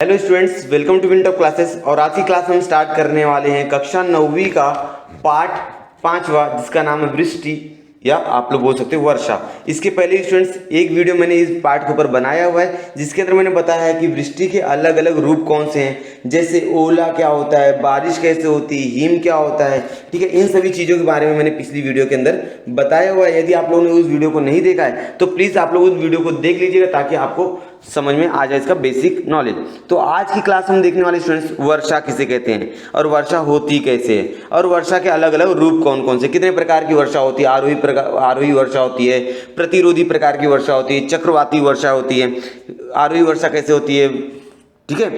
Hello students, welcome to winter classes. और आज की क्लास हम स्टार्ट करने वाले हैं कक्षा 9वीं का पाठ 5वां, जिसका नाम है वृष्टि या आप लोग बोल सकते हो वर्षा। इसके पहले स्टूडेंट्स एक वीडियो मैंने इस पाठ के ऊपर बनाया हुआ है, जिसके अंदर मैंने बताया है कि वृष्टि के अलग अलग रूप कौन से हैं, जैसे ओला क्या होता है, बारिश कैसे होती है, हिम क्या होता है। ठीक है, इन सभी चीज़ों के बारे में मैंने पिछली वीडियो के अंदर बताया हुआ है। यदि आप लोगों ने उस वीडियो को नहीं देखा है तो प्लीज़ आप लोग उस वीडियो को देख लीजिएगा, ताकि आपको समझ में आ जाए इसका बेसिक नॉलेज। तो आज की क्लास हम देखने वाले स्टूडेंट्स वर्षा किसे कहते हैं और वर्षा होती कैसे है, और वर्षा के अलग अलग रूप कौन कौन से, कितने प्रकार की वर्षा होती है। आरोही वर्षा होती है, प्रतिरोधी प्रकार की वर्षा होती है, चक्रवाती वर्षा होती है। आरोही वर्षा कैसे होती है, ठीक है,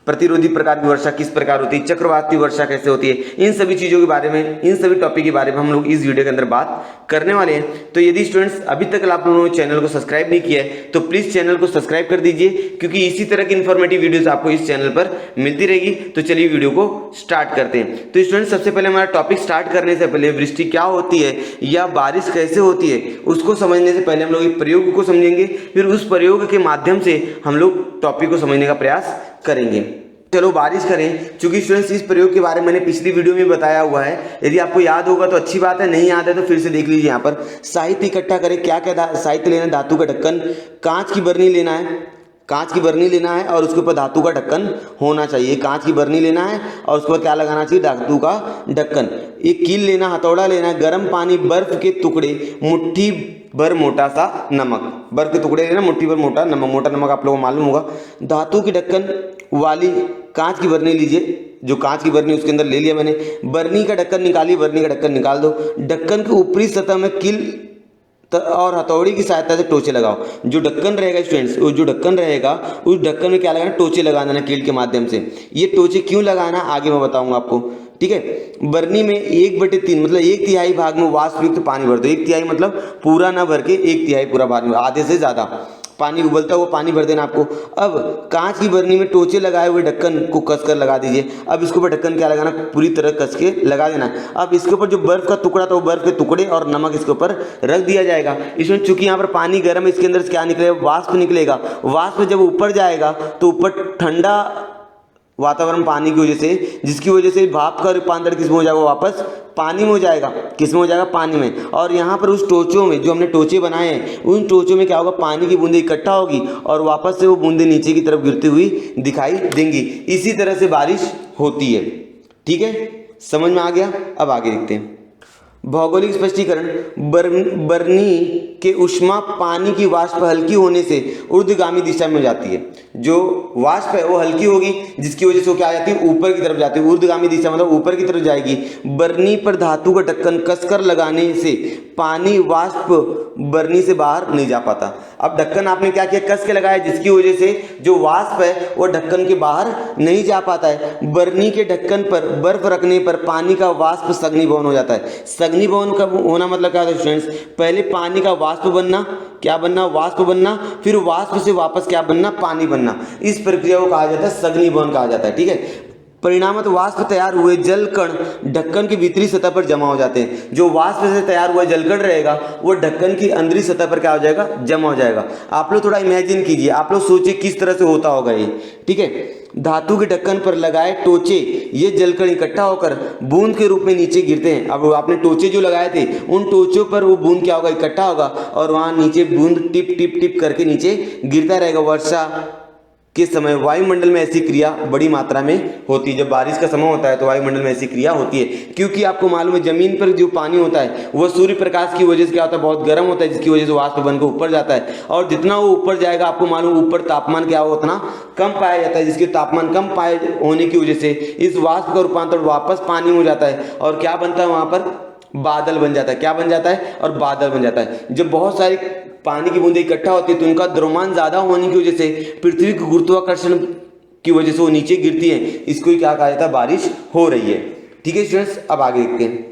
प्रतिरोधी प्रकार की वर्षा किस प्रकार होती है, चक्रवाती वर्षा कैसे होती है, इन सभी चीज़ों के बारे में, इन सभी टॉपिक के बारे में हम लोग इस वीडियो के अंदर बात करने वाले हैं। तो यदि स्टूडेंट्स अभी तक आप लोगों ने चैनल को सब्सक्राइब नहीं किया है तो प्लीज़ चैनल को सब्सक्राइब कर दीजिए, क्योंकि इसी तरह की इन्फॉर्मेटिव वीडियोस आपको इस चैनल पर मिलती रहेगी। तो चलिए वीडियो को स्टार्ट करते हैं। तो स्टूडेंट्स सबसे पहले हमारा टॉपिक स्टार्ट करने से पहले वृष्टि क्या होती है या बारिश कैसे होती है उसको समझने से पहले हम लोग एक प्रयोग को समझेंगे, फिर उस प्रयोग के माध्यम से हम लोग टॉपिक को समझने का प्रयास करेंगे। चलो बारिश करें। चूंकि स्टूडेंट्स इस प्रयोग के बारे में मैंने पिछली वीडियो में बताया हुआ है, यदि आपको याद होगा तो अच्छी बात है, नहीं याद है तो फिर से देख लीजिए। यहाँ पर साहित्य इकट्ठा करें। क्या क्या साहित्य लेना है, धातु का ढक्कन, कांच की बरनी लेना है, कांच की बरनी लेना है और उसके ऊपर धातु का ढक्कन होना चाहिए। कांच की बरनी लेना है और उसके ऊपर क्या लगाना चाहिए, धातु का ढक्कन। एक कील लेना, हथौड़ा लेना है, गर्म पानी, बर्फ के टुकड़े, मुट्ठी भर मोटा सा नमक। बर्फ के टुकड़े लेना, मुट्ठी भर मोटा नमक। मोटा नमक आप लोगों को मालूम होगा। धातु की ढक्कन वाली कांच की बरनी लीजिए, जो कांच की बरनी उसके अंदर ले लिया मैंने। बरनी का ढक्कन निकालिए, बरनी का ढक्कन निकाल दो। ढक्कन की ऊपरी सतह में कील और हथौड़ी की सहायता से टोचे लगाओ। जो ढक्कन रहेगा स्टूडेंट्स, वो जो ढक्कन रहेगा उस ढक्कन में क्या लगाना, टोचे लगा देना कील के माध्यम से। ये टोचे क्यों लगाना आगे मैं बताऊंगा आपको, ठीक है। बरनी में 1/3 मतलब 1/3 भाग में वाष्पयुक्त पानी भर दो। 1/3 मतलब पूरा ना भर के 1/3 पूरा भर में, आधे से ज्यादा पानी उबलता हुआ पानी भर देना आपको। अब कांच की बरनी में टोचे लगाए हुए ढक्कन को कसकर लगा दीजिए। अब इसके ऊपर ढक्कन क्या लगाना, पूरी तरह कस के लगा देना। अब इसके ऊपर जो बर्फ का टुकड़ा था वो बर्फ के टुकड़े और नमक इसके ऊपर रख दिया जाएगा। इसमें चूंकि यहाँ पर पानी गर्म है, इसके अंदर से क्या निकलेगा, वाष्प निकलेगा। वाष्प जब ऊपर जाएगा तो ऊपर ठंडा वातावरण पानी की वजह से, जिसकी वजह से भाप का रूपांतरण किसमें हो जाएगा, वापस पानी में हो जाएगा। किसमें हो जाएगा, पानी में। और यहाँ पर उस टोचों में जो हमने टोचे बनाए हैं, उन टोचों में क्या होगा, पानी की बूंदें इकट्ठा होगी और वापस से वो बूंदें नीचे की तरफ गिरती हुई दिखाई देंगी। इसी तरह से बारिश होती है। ठीक है, समझ में आ गया। अब आगे देखते हैं। भौगोलिक स्पष्टीकरण। बरनी के ऊष्मा पानी की वाष्प हल्की होने से ऊर्ध्वगामी दिशा में जाती है। जो वाष्प है वो हल्की होगी, जिसकी वजह से वो क्या आ जाती है, ऊपर की तरफ जाती है। ऊर्ध्वगामी दिशा मतलब ऊपर की तरफ जाएगी। बरनी पर धातु का ढक्कन कसकर लगाने से पानी वाष्प बरनी से बाहर नहीं जा पाता। अब ढक्कन आपने क्या किया, कस के लगाया, जिसकी वजह से जो वाष्प है वो ढक्कन के बाहर नहीं जा पाता है। बरनी के ढक्कन पर बर्फ रखने पर पानी का वाष्प सघनीभवन हो जाता है। सघनीभवन का होना मतलब क्या होता है स्टूडेंट्स, पहले पानी का वाष्प बनना, क्या बनना, वाष्प बनना, फिर वाष्प से वापस क्या बनना, पानी बनना। इस प्रक्रिया को कहा जाता है सघनीभवन कहा जाता है। ठीक है, परिणामत वाष्प तैयार हुए जल कण ढक्कन की भीतरी सतह पर जमा हो जाते हैं। जो वाष्प से तैयार हुआ जल कण रहेगा वो ढक्कन की अंदरी सतह पर क्या हो जाएगा, जमा हो जाएगा। आप लोग थोड़ा इमेजिन कीजिए, आप लोग सोचिए किस तरह से होता होगा ये। ठीक है, धातु के ढक्कन पर लगाए टोचे, ये जलकण इकट्ठा होकर बूंद के रूप में नीचे गिरते हैं। अब आपने टोचे जो लगाए थे, उन टोचों पर वो बूंद क्या होगा, इकट्ठा होगा और वहां नीचे बूंद टिप टिप टिप करके नीचे गिरता रहेगा। वर्षा के समय वायुमंडल में ऐसी क्रिया बड़ी मात्रा में होती है। जब बारिश का समय होता है तो वायुमंडल में ऐसी क्रिया होती है, क्योंकि आपको मालूम है जमीन पर जो पानी होता है वह सूर्य प्रकाश की वजह से क्या होता है, बहुत गर्म होता है, जिसकी वजह से वाष्प बनकर ऊपर जाता है। और जितना वो ऊपर जाएगा आपको मालूम ऊपर तापमान क्या होगा, उतना कम पाया जाता है, जिसके तापमान कम पाए होने की वजह से इस वाष्प का रूपांतर वापस पानी में हो जाता है और क्या बनता है, वहां पर बादल बन जाता है। क्या बन जाता है, और बादल बन जाता है। जब बहुत सारी पानी की बूंदें इकट्ठा होती है तो उनका द्रव्यमान ज्यादा होने की वजह से पृथ्वी के गुरुत्वाकर्षण की वजह से वो नीचे गिरती है। इसको ही क्या कहा जाता है, बारिश हो रही है। ठीक है स्टूडेंट्स, अब आगे देखते हैं।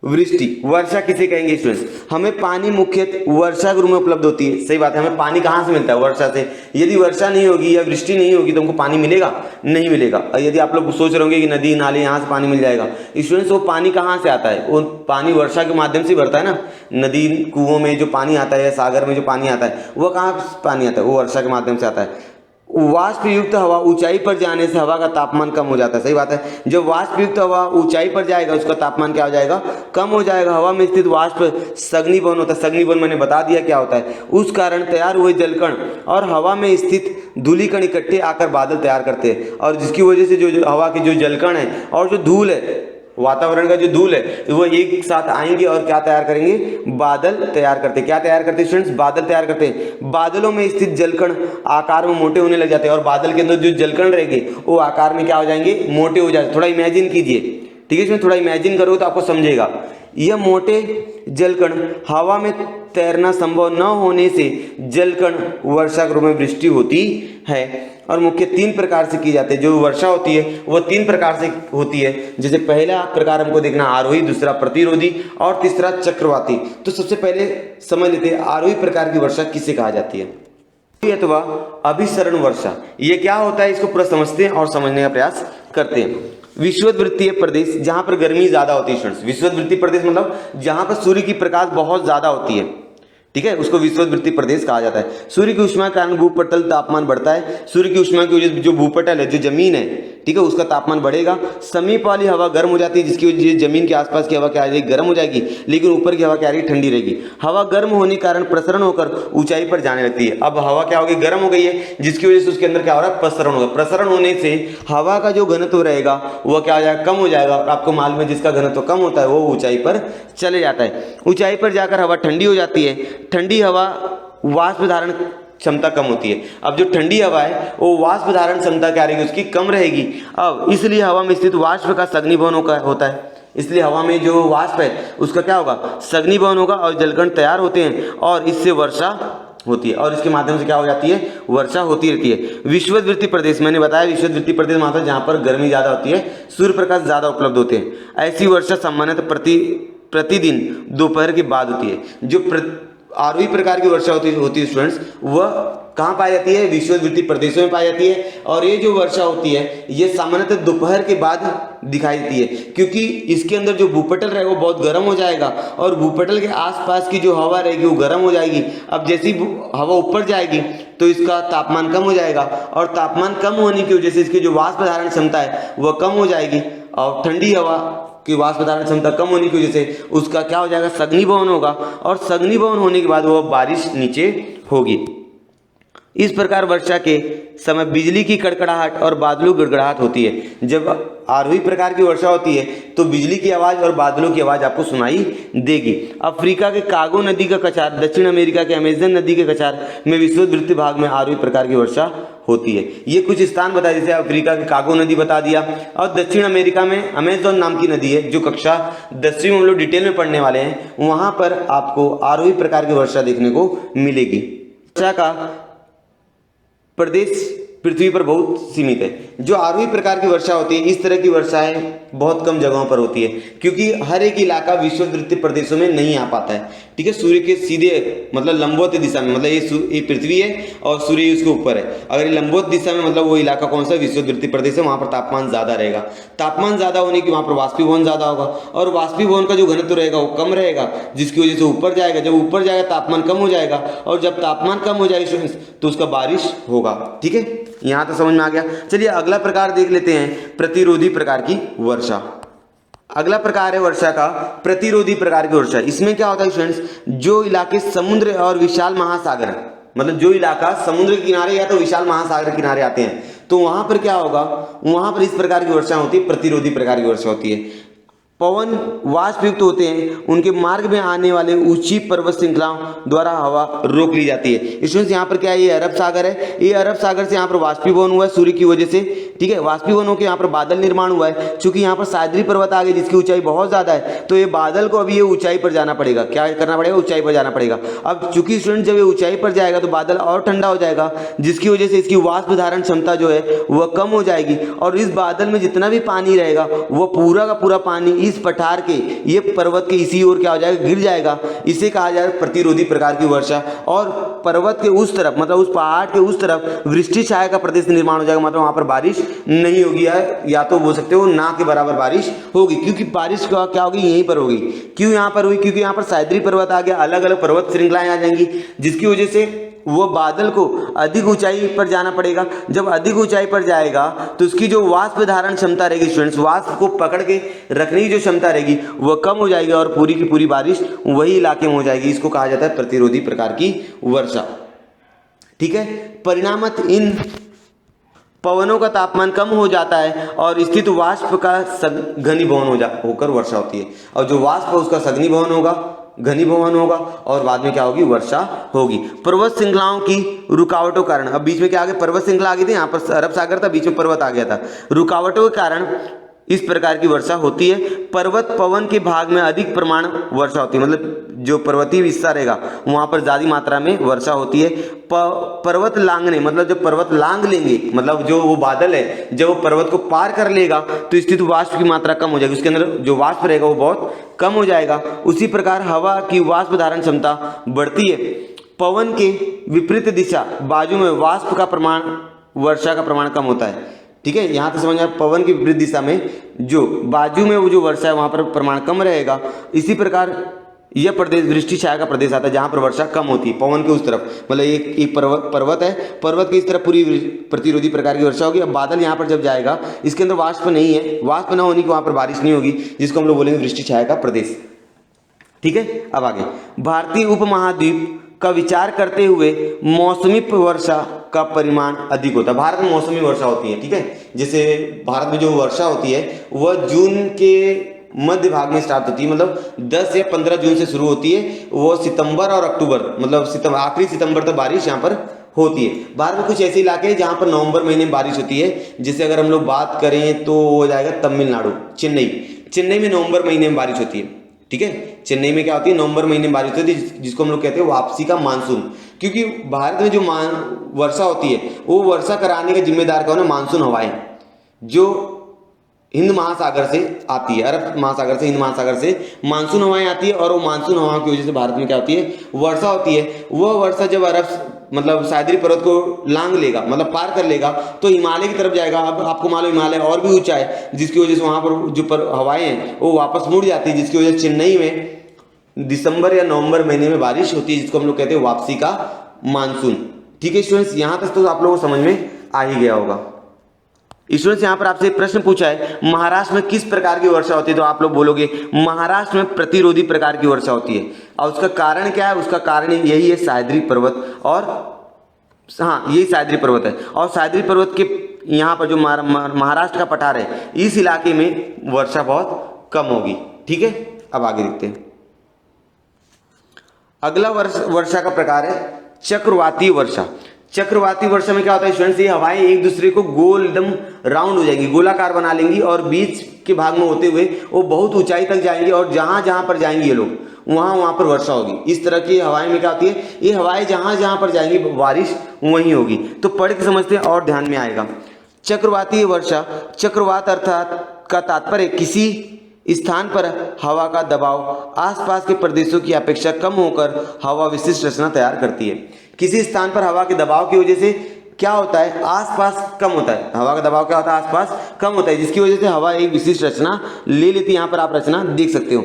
वृष्टि, वर्षा किसे कहेंगे स्टूडेंट्स, हमें पानी मुख्यतः वर्षा के रूप में उपलब्ध होती है। सही बात है, हमें पानी कहाँ से मिलता है, वर्षा से। यदि वर्षा नहीं होगी या वृष्टि नहीं होगी तो हमको पानी मिलेगा, नहीं मिलेगा। और यदि आप लोग सोच रहे होंगे कि नदी नाले यहाँ से पानी मिल जाएगा, स्टूडेंट्स वो पानी कहाँ से आता है, वो पानी वर्षा के माध्यम से भरता है ना। नदी कुओं में जो पानी आता है या सागर में जो पानी आता है वो कहाँ पानी आता है, वो वर्षा के माध्यम से आता है। वाष्पयुक्त हवा ऊंचाई पर जाने से हवा का तापमान कम हो जाता है। सही बात है, जब वाष्पयुक्त हवा ऊंचाई पर जाएगा उसका तापमान क्या हो जाएगा, कम हो जाएगा। हवा में स्थित वाष्प सघनीभवन होता है। सघनीभवन मैंने बता दिया क्या होता है। उस कारण तैयार हुए जलकण और हवा में स्थित धूलिकण इकट्ठे आकर बादल तैयार करते हैं, और जिसकी वजह से जो हवा के जो जलकण है और जो धूल है, वातावरण का जो धूल है, वो एक साथ आएंगे और क्या तैयार करेंगे, बादल तैयार करते हैं। क्या तैयार करते हैं स्टूडेंट्स, बादल तैयार करते हैं। बादलों में स्थित जलकण आकार में मोटे होने लग जाते हैं, और बादल के अंदर जो जलकण रहेंगे वो आकार में क्या हो जाएंगे, मोटे हो जाते। थोड़ा इमेजिन कीजिए, ठीक है, इसमें थोड़ा इमेजिन करोगे तो आपको समझेगा। यह मोटे जलकण हवा में तैरना संभव न होने से जलकण वर्षा के रूप में वृष्टि होती है, और मुख्य 3 प्रकार से की जाती है। जो वर्षा होती है वो 3 प्रकार से होती है। जैसे पहला प्रकार हमको देखना आरोही, दूसरा प्रतिरोधी, और तीसरा चक्रवाती। तो सबसे पहले समझ लेते हैं आरोही प्रकार की वर्षा किसे कहा जाती है, अथवा अभिसरण वर्षा। ये क्या होता है, इसको पूरा समझते हैं और समझने का प्रयास करते हैं। विषुववृत्तीय प्रदेश, जहां पर गर्मी ज्यादा होती है स्टूडेंट्स। विषुववृत्तीय प्रदेश मतलब जहां पर सूर्य की प्रकाश बहुत ज्यादा होती है, ठीक है, उसको विषुववृत्तीय प्रदेश कहा जाता है। सूर्य की ऊष्मा के कारण भूपटल तापमान बढ़ता है। सूर्य की ऊष्मा की वजह से जो भूपटल है, जो जमीन है, ठीक है, उसका तापमान बढ़ेगा। समीप वाली हवा गर्म हो जाती है, जिसकी वजह से जमीन के आसपास की हवा क्या आ जाएगी, गर्म हो जाएगी, लेकिन ऊपर की हवा क्या आ रही है, ठंडी रहेगी। हवा गर्म होने के कारण प्रसरण होकर ऊंचाई पर जाने लगती है। अब हवा क्या होगी, गर्म हो गई है, जिसकी वजह से उसके अंदर क्या हो रहा है, प्रसरण होगा। प्रसरण होने से हवा का जो घनत्व रहेगा वह क्या हो जाएगा, कम हो जाएगा। और आपको मालूम है जिसका घनत्व कम होता है वो ऊंचाई पर चले जाता है। ऊंचाई पर जाकर हवा ठंडी हो जाती है। ठंडी हवा वाष्प धारण क्षमता कम होती है। अब जो ठंडी हवा है वो वाष्प धारण क्षमता क्या रहेगी, उसकी कम रहेगी। अब इसलिए हवा में स्थित वाष्प का सघनीभवन होता है। इसलिए हवा में जो वाष्प है उसका क्या होगा, सघनीभवन होगा, और जलकण तैयार होते हैं, और इससे वर्षा होती है, और इसके माध्यम से क्या हो जाती है, वर्षा होती रहती है। विषुववृत्तीय प्रदेश मैंने बताया, विषुववृत्तीय प्रदेश मतलब जहां पर गर्मी ज्यादा होती है, सूर्य प्रकाश ज्यादा उपलब्ध होते हैं। ऐसी वर्षा सामान्यतः प्रतिदिन दोपहर के बाद होती है। जो आरोही प्रकार की वर्षा होती है स्टूडेंट्स, वह कहाँ पाई जाती है, विषुववृत्तीय प्रदेशों में पाई जाती है। और ये जो वर्षा होती है ये सामान्यतः दोपहर के बाद दिखाई देती है, क्योंकि इसके अंदर जो भूपटल रहेगा वो बहुत गर्म हो जाएगा, और भूपटल के आसपास की जो हवा रहेगी वो गर्म हो जाएगी। अब जैसी हवा ऊपर जाएगी तो इसका तापमान कम हो जाएगा, और तापमान कम होने की वजह से इसकी जो वाष्प धारण क्षमता है वह कम हो जाएगी, और ठंडी हवा की वाष्प धारण क्षमता कम होने की वजह से उसका क्या हो जाएगा, सघनीभवन होगा, और सघनीभवन होने के बाद वह बारिश नीचे होगी। इस प्रकार वर्षा के समय बिजली की कड़कड़ाहट और बादलों की गड़गड़ाहट होती है। जब आरोही प्रकार की वर्षा होती है तो बिजली की आवाज़ और बादलों की आवाज़ आपको सुनाई देगी। अफ्रीका के कागो नदी का कछार, दक्षिण अमेरिका के अमेजन नदी के कछार में विषुववृत्तीय भाग में आरोही प्रकार की वर्षा होती है। ये कुछ स्थान बताए, जैसे अफ्रीका के कागो नदी बता दिया, और दक्षिण अमेरिका में अमेजन नाम की नदी है, जो कक्षा 10वीं में हम लोग डिटेल में पढ़ने वाले हैं। वहाँ पर आपको आरोही प्रकार की वर्षा देखने को मिलेगी। वर्षा का प्रदेश पृथ्वी पर बहुत सीमित है। जो आरोही प्रकार की वर्षा होती है, इस तरह की वर्षाएं बहुत कम जगहों पर होती है, क्योंकि हर एक इलाका विषुववृत्तीय प्रदेशों में नहीं आ पाता है। ठीक है, सूर्य के सीधे मतलब लंबवत दिशा में, मतलब ये पृथ्वी है और सूर्य उसके ऊपर है। अगर ये लंबवत दिशा में मतलब वो इलाका कौन सा, विषुववृत्तीय प्रदेश है, वहां पर तापमान ज्यादा रहेगा। तापमान ज्यादा होने की वहां पर वाष्पीभवन ज्यादा होगा, और वाष्पीभवन का जो घनत्व रहेगा वो कम रहेगा, जिसकी वजह से ऊपर जाएगा। जब ऊपर जाएगा तापमान कम हो जाएगा, और जब तापमान कम हो जाएगा तो उसका बारिश होगा। ठीक है, यहां तो समझ में आ गया। चलिए अगला प्रकार देख लेते हैं, प्रतिरोधी प्रकार की वर्षा। अगला प्रकार है वर्षा का प्रतिरोधी प्रकार की वर्षा। इसमें क्या होता है स्टूडेंट्स, जो इलाके समुद्र और विशाल महासागर, मतलब जो इलाका समुद्र के किनारे या तो विशाल महासागर के किनारे आते हैं, तो वहां पर क्या होगा, वहां पर इस प्रकार की वर्षा होती है, प्रतिरोधी प्रकार की वर्षा होती है। पवन वाष्पयुक्त होते हैं, उनके मार्ग में आने वाले ऊंची पर्वत श्रृंखलाओं द्वारा हवा रोक ली जाती है। स्टूडेंट्स यहाँ पर क्या है, ये अरब सागर है, ये अरब सागर से यहाँ पर वाष्पीभवन हुआ है सूर्य की वजह से। ठीक है, वाष्पीभवन होकर यहाँ पर बादल निर्माण हुआ है। चूंकि यहाँ पर सादरी पर्वत आ गए जिसकी ऊंचाई बहुत ज्यादा है, तो ये बादल को अभी ये ऊंचाई पर जाना पड़ेगा। क्या करना पड़ेगा, ऊंचाई पर जाना पड़ेगा। अब चूंकि स्टूडेंट जब ये ऊंचाई पर जाएगा तो बादल और ठंडा हो जाएगा, जिसकी वजह से इसकी वाष्प धारण क्षमता जो है वह कम हो जाएगी, और इस बादल में जितना भी पानी रहेगा वह पूरा का पूरा पानी इस पठार के, ये पर्वत के इसी ओर क्या हो जाएगा, गिर जाएगा। इसे कहा जाएगा प्रतिरोधी प्रकार की वर्षा। और पर्वत के उस तरफ, मतलब उस पहाड़ के उस तरफ वृष्टि छाया का प्रदेश निर्माण हो जाएगा, मतलब वहां पर बारिश नहीं होगी, या तो बोल सकते हो ना के बराबर बारिश होगी। क्योंकि बारिश क्या होगी, यहीं पर होगी। क्यों यहाँ पर हुई, क्योंकि यहाँ पर सह्याद्री पर्वत आ गया, अलग अलग पर्वत श्रृंखलाएं आ जाएंगी, जिसकी वजह से वह बादल को अधिक ऊंचाई पर जाना पड़ेगा। जब अधिक ऊंचाई पर जाएगा तो उसकी जो वाष्प धारण क्षमता रहेगी स्टूडेंट्स, वाष्प को पकड़ के रखने की जो क्षमता रहेगी वह कम हो जाएगी और पूरी की पूरी बारिश वही इलाके में हो जाएगी। इसको कहा जाता है प्रतिरोधी प्रकार की वर्षा। ठीक है, परिणामत इन पवनों का तापमान कम हो जाता है और स्थित वाष्प का घनीभवन होकर वर्षा होती है। और जो वाष्प है उसका सघनीभवन होगा, घनीभवन होगा और बाद में क्या होगी, वर्षा होगी। पर्वत श्रृंखलाओं की रुकावटों के कारण, अब बीच में क्या आ गया, पर्वत श्रृंखला आ गई थी, यहाँ पर अरब सागर था, बीच में पर्वत आ गया था। रुकावटों के कारण इस प्रकार की वर्षा होती है। पर्वत पवन के भाग में अधिक प्रमाण वर्षा होती है, मतलब जो पर्वतीय हिस्सा रहेगा वहां पर ज्यादा मात्रा में वर्षा होती है। पर्वत लांघने, मतलब जब पर्वत लांघ लेंगे, मतलब जो वो बादल है जब वो पर्वत को पार कर लेगा तो स्थित वाष्प की मात्रा कम हो जाएगी, उसके अंदर जो वाष्प रहेगा वो बहुत कम हो जाएगा। उसी प्रकार हवा की वाष्प धारण क्षमता बढ़ती है। पवन के विपरीत दिशा बाजू में वाष्प का प्रमाण, वर्षा का प्रमाण कम होता है। ठीक है, यहाँ तक समझ में आया। पवन की विपरीत दिशा में जो बाजू में वो जो वर्षा है वहां पर प्रमाण कम रहेगा। इसी प्रकार यह प्रदेश वृष्टि छाया का प्रदेश आता है जहां पर वर्षा कम होती है, पवन के उस तरफ, मतलब एक पर्वत है, पर्वत की इस तरफ पूरी प्रतिरोधी प्रकार की वर्षा होगी। अब बादल यहाँ पर जब जाएगा इसके अंदर वाष्प नहीं है, वाष्प न होने की वहां पर बारिश नहीं होगी, जिसको हम लोग बोलेंगे वृष्टि छाया का प्रदेश। ठीक है, अब आगे भारतीय उपमहाद्वीप का विचार करते हुए मौसमी वर्षा का परिमाण अधिक होता है। भारत में मौसमी वर्षा होती है। ठीक है, जैसे भारत में जो वर्षा होती है वह जून के मध्य भाग में स्टार्ट होती है, मतलब 10 या 15 जून से शुरू होती है, वो सितंबर और अक्टूबर, मतलब आखिरी सितंबर तक बारिश यहाँ पर होती है। भारत में कुछ ऐसे इलाके हैं जहाँ पर नवंबर महीने में बारिश होती है, जैसे अगर हम लोग बात करें तो हो जाएगा तमिलनाडु, चेन्नई में नवंबर महीने में बारिश होती है। ठीक है, चेन्नई में क्या होती है, नवंबर महीने में बारिश होती है, जिसको हम लोग कहते हैं वापसी का मानसून। क्योंकि भारत में जो वर्षा होती है वो वर्षा कराने का जिम्मेदार कौन है, मानसून हवाएं, जो हिंद महासागर से आती है, अरब महासागर से, हिंद महासागर से मानसून हवाएं आती है और वो मानसून हवाओं की वजह से भारत में क्या होती है, वर्षा होती है। वह वर्षा जब अरब मतलब सह्याद्री पर्वत को लांघ लेगा, मतलब पार कर लेगा, तो हिमालय की तरफ जाएगा। अब आपको मालूम हिमालय और भी ऊंचा है, जिसकी वजह से वहां पर जो हवाएं हैं वो वापस मुड़ जाती है, जिसकी वजह से चेन्नई में दिसंबर या नवंबर महीने में बारिश होती है, जिसको हम लोग कहते हैं वापसी का मानसून। ठीक है स्टूडेंट्स, यहां तक तो आप लोगों को समझ में आ ही गया होगा। स्टूडेंट्स यहाँ पर आपसे प्रश्न पूछा है महाराष्ट्र में किस प्रकार की वर्षा होती है, तो आप लोग बोलोगे महाराष्ट्र में प्रतिरोधी प्रकार की वर्षा होती है। और उसका कारण क्या है, उसका कारण यही है सह्याद्री पर्वत, और हाँ यही सह्याद्री पर्वत है। और सह्याद्री पर्वत के यहाँ पर जो महाराष्ट्र का पठार है इस इलाके में वर्षा बहुत कम होगी। ठीक है, अब आगे देखते हैं। अगला वर्षा का प्रकार है चक्रवाती वर्षा। चक्रवाती वर्षा में क्या होता है स्टूडेंट्स, ये हवाएं एक दूसरे को गोल एकदम राउंड हो जाएंगी, गोलाकार बना लेंगी और बीच के भाग में होते हुए वो बहुत ऊंचाई तक जाएंगी और जहां जहां पर जाएंगे ये लोग वहां पर वर्षा होगी। इस तरह की हवाएं में क्या होती है, ये हवाएं जहां जहां पर जाएंगी बारिश वहीं होगी। तो पढ़ के समझते हैं और ध्यान में आएगा। चक्रवाती वर्षा, चक्रवात अर्थात का तात्पर्य किसी स्थान पर हवा का दबाव आसपास के प्रदेशों की अपेक्षा कम होकर हवा विशिष्ट रचना तैयार करती है। किसी स्थान पर हवा के दबाव की वजह से क्या होता है, आसपास कम होता है, हवा का दबाव क्या होता है, आसपास कम होता है, जिसकी वजह से हवा एक विशिष्ट रचना ले लेती है। यहाँ पर आप रचना देख सकते हो।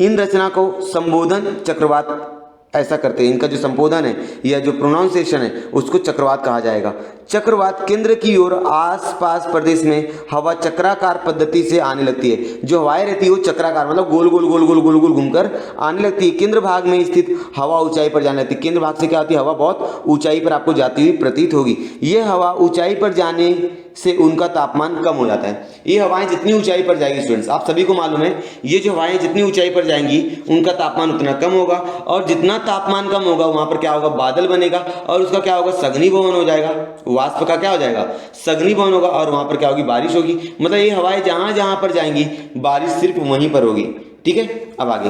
इन रचना को संबोधन चक्रवात ऐसा करते हैं, इनका जो संबोधन है या जो प्रोनाउंसिएशन है उसको चक्रवात कहा जाएगा। चक्रवात केंद्र की ओर आसपास प्रदेश में हवा चक्राकार पद्धति से आने लगती है। जो हवाएं रहती है वो चक्राकार मतलब गोल गोल गोल गोल गोल गोल घूमकर आने लगती है। केंद्र भाग में स्थित हवा ऊंचाई पर जाने लगती है। केंद्र भाग से क्या होती है, हवा बहुत ऊंचाई पर आपको जाती हुई प्रतीत होगी। ये हवा ऊंचाई पर जाने से उनका तापमान कम हो जाता है। ये हवाएं जितनी ऊंचाई पर जाएगी स्टूडेंट्स, आप सभी को मालूम है, ये जो हवाएं जितनी ऊंचाई पर जाएंगी उनका तापमान उतना कम होगा, और जितना तापमान कम होगा वहां पर क्या होगा, बादल बनेगा और उसका क्या होगा, सघनीभवन हो जाएगा। वाष्प का क्या हो जाएगा, सघनीभवन होगा और वहां पर क्या होगी, बारिश होगी। मतलब ये हवाएं जहां जहां पर जाएंगी बारिश सिर्फ वहीं पर होगी। ठीक है, अब आगे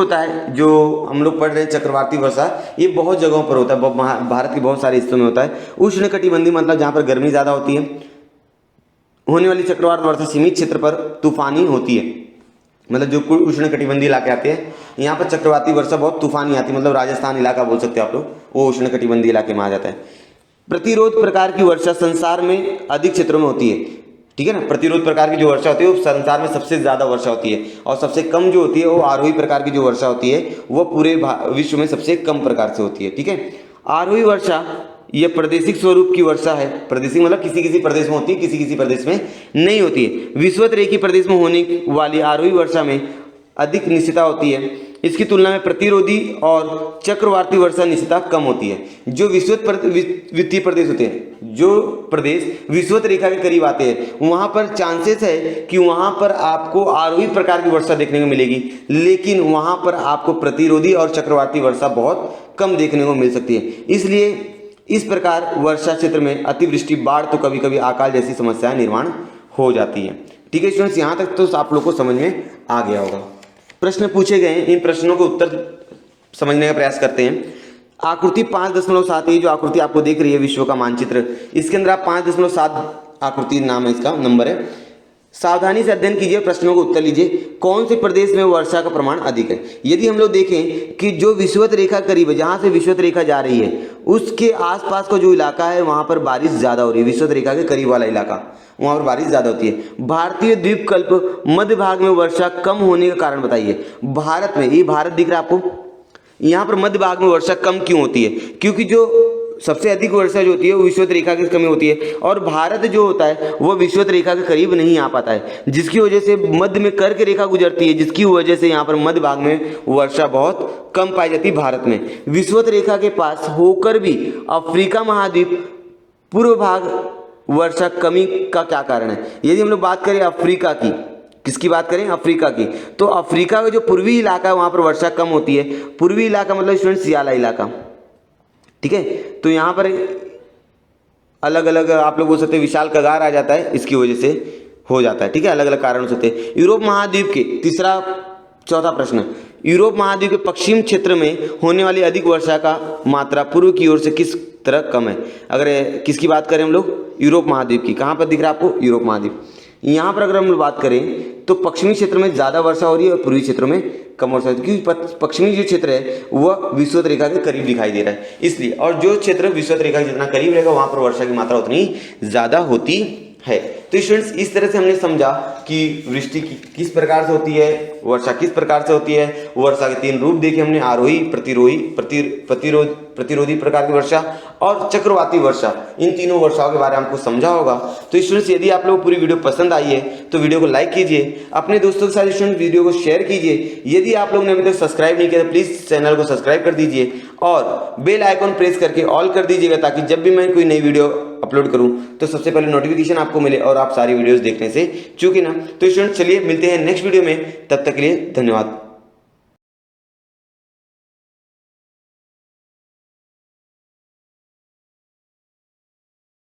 होता है जो हम लोग पढ़ रहे हैं चक्रवाती वर्षा, ये बहुत जगहों पर होता है, भारत के बहुत सारे हिस्सों में होता है। उष्णकटिबंधीय मतलब जहां पर गर्मी ज्यादा होती है होने वाली चक्रवात वर्षा सीमित क्षेत्र पर तूफानी होती है। मतलब जो उष्णकटिबंधीय इलाके आते हैं यहाँ पर चक्रवाती वर्षा बहुत तूफानी आती है। मतलब राजस्थान इलाका बोल सकते हो आप लोग, वो उष्णकटिबंधीय इलाके में आ जाता है। प्रतिरोध प्रकार की वर्षा संसार में अधिक क्षेत्रों में होती है। ठीक है ना, प्रतिरोध प्रकार की जो वर्षा होती है वो संसार में सबसे ज्यादा वर्षा होती है, और सबसे कम जो होती है वो आरोही प्रकार की जो वर्षा होती है वो पूरे विश्व में सबसे कम प्रकार से होती है। ठीक है, आरोही वर्षा ये प्रादेशिक स्वरूप की वर्षा है। प्रादेशिक मतलब किसी किसी प्रदेश में होती है, किसी किसी प्रदेश में नहीं होती है। विषुवत-रेखीय प्रदेश में होने वाली आरोही वर्षा में अधिक निश्चितता होती है। इसकी तुलना में प्रतिरोधी और चक्रवाती वर्षा निश्चितता कम होती है। जो विषुवतीय प्रदेश होते हैं, जो प्रदेश विषुवत रेखा के करीब आते हैं, वहाँ पर चांसेस है कि वहाँ पर आपको आरोही प्रकार की वर्षा देखने को मिलेगी, लेकिन वहाँ पर आपको प्रतिरोधी और चक्रवाती वर्षा बहुत कम देखने को मिल सकती है। इसलिए इस प्रकार वर्षा क्षेत्र में अतिवृष्टि, बाढ़ तो कभी कभी अकाल जैसी समस्याएं निर्माण हो जाती है। ठीक है स्टूडेंट्स, यहाँ तक तो आप लोग को समझ में आ गया होगा। प्रश्न पूछे गए, इन प्रश्नों को उत्तर समझने का प्रयास करते हैं। आकृति 5.7, ये जो आकृति आपको देख रही है विश्व का मानचित्र, इसके अंदर आप 5.7 आकृति नाम है, इसका नंबर है। सावधानी से अध्ययन कीजिए, प्रश्नों को उत्तर लीजिए। कौन से प्रदेश में वर्षा का प्रमाण अधिक है? यदि हम लोग देखें कि जो विषुवत रेखा करीब है, जहां से विषुवत रेखा जा रही है, उसके आसपास का जो इलाका है वहां पर बारिश ज्यादा हो रही है। विषुवत रेखा के करीब वाला इलाका, वहां पर बारिश ज्यादा होती है। भारतीय द्वीपकल्प मध्य भाग में वर्षा कम होने का कारण बताइए। भारत में, ये भारत दिख रहा है आपको, यहाँ पर मध्य भाग में वर्षा कम क्यों होती है? क्योंकि जो सबसे अधिक वर्षा जो होती है वो विषुवत रेखा के कमी होती है, और भारत जो होता है वो विषुवत रेखा के करीब नहीं आ पाता है, जिसकी वजह से मध्य में कर्क रेखा गुजरती है, जिसकी वजह से यहाँ पर मध्य भाग में वर्षा बहुत कम पाई जाती है भारत में। विषुवत रेखा के पास होकर भी अफ्रीका महाद्वीप पूर्व भाग वर्षा कमी का क्या कारण है? यदि हम लोग बात करें अफ्रीका की, किसकी बात करें? अफ्रीका की, तो अफ्रीका का जो पूर्वी इलाका है वहां पर वर्षा कम होती है। पूर्वी इलाका मतलब स्टूडेंट सियाला इलाका, ठीक है। तो यहाँ पर अलग अलग आप लोग बोल सकते हैं विशाल कगार आ जाता है, इसकी वजह से हो जाता है, ठीक है, अलग अलग कारण होते हैं। यूरोप महाद्वीप के चौथा प्रश्न, यूरोप महाद्वीप के पश्चिम क्षेत्र में होने वाली अधिक वर्षा का मात्रा पूर्व की ओर से किस तरह कम है? अगर किसकी बात करें हम लोग? यूरोप महाद्वीप की। कहाँ पर दिख रहा है आपको? यूरोप महाद्वीप। यहाँ पर अगर हम लोग बात करें तो पश्चिमी क्षेत्र में ज़्यादा वर्षा हो रही है और पूर्वी क्षेत्रों में कम वर्षा होती है, क्योंकि पश्चिमी जो क्षेत्र है वह विषुवत रेखा के करीब दिखाई दे रहा है, इसलिए। और जो क्षेत्र विषुवत रेखा के जितना करीब रहेगा वहाँ पर वर्षा की मात्रा उतनी ज़्यादा होती है। तो स्टूडेंट्स, इस तरह से हमने समझा कि वृष्टि किस प्रकार से होती है, वर्षा किस प्रकार से होती है। वर्षा के 3 रूप देखे हमने, आरोही, प्रतिरोधी प्रकार की वर्षा और चक्रवाती वर्षा। इन तीनों वर्षाओं के बारे में हमको समझा होगा। तो स्टूडेंट्स, यदि आप लोग पूरी वीडियो पसंद आई है तो वीडियो को लाइक कीजिए, अपने दोस्तों के साथ स्टूडेंट वीडियो को शेयर कीजिए। यदि आप लोग ने अभी तक सब्सक्राइब नहीं किया तो प्लीज चैनल को सब्सक्राइब कर दीजिए और बेल आइकॉन प्रेस करके ऑल कर दीजिएगा, ताकि जब भी मैं कोई नई वीडियो अपलोड करूं तो सबसे पहले नोटिफिकेशन आपको मिले और आप सारी वीडियोस देखने से चूके ना। तो स्टूडेंट्स, चलिए मिलते हैं नेक्स्ट वीडियो में, तब तक के लिए धन्यवाद।